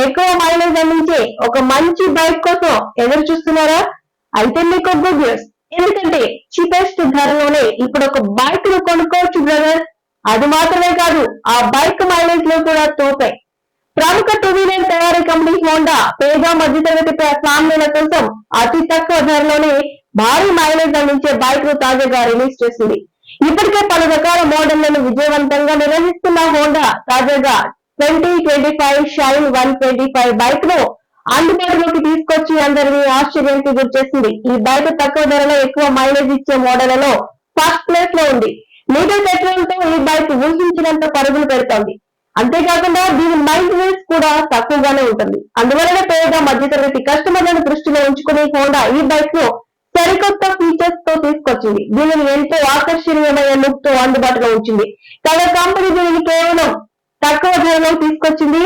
ఎక్కువ మైలేజ్ అందించే ఒక మంచి బైక్ కోసం ఎదురు చూస్తున్నారా? అయితే మీకు గుడ్ న్యూస్. ఎందుకంటే చీపెస్ట్ ధరలోనే ఇప్పుడు ఒక బైక్ ను కొనుక్కోవచ్చు బ్రదర్. అది మాత్రమే కాదు, ఆ బైక్ మైలేజ్ లో కూడా తోపే. ప్రముఖ టూ వీలర్ తయారీ కంపెనీ హోండా పేద మధ్యతరగతి ఫ్యామిలీల కోసం అతి తక్కువ ధరలోనే భారీ మైలేజ్ అందించే బైక్ ను తాజాగా రిలీజ్ చేసింది. ఇప్పటికే పలు రకాల మోడళ్లను విజయవంతంగా నిర్వహిస్తున్న హోండా తాజాగా 2025 షైన్ 125 బైక్ ను అందుబాటులోకి తీసుకొచ్చి అందరినీ ఆశ్చర్యానికి గురిచేసింది. ఈ బైక్ తక్కువ ధరలో ఎక్కువ మైలేజ్ ఇచ్చే మోడళ్లలో ఫస్ట్ ప్లేస్ లో ఉంది. లీటర్ పెట్రోల్ తో ఈ బైక్ ఊహించినంత పరుగులు పెడుతోంది. అంతేకాకుండా దీని మెయింటెనెన్స్ కూడా తక్కువగానే ఉంటుంది. అందువలన పేద మధ్యతరగతి కస్టమర్లను దృష్టిలో ఉంచుకుని హోండా ఈ బైక్ ను సరికొత్త ఫీచర్స్ తో తీసుకొచ్చింది. దీనిని ఎంతో ఆకర్షణీయమైన లుక్ తో అందుబాటులో ఉంచింది. కాగా కంపెనీ దీనిని కేవలం తక్కువ ధరలో తీసుకొచ్చింది.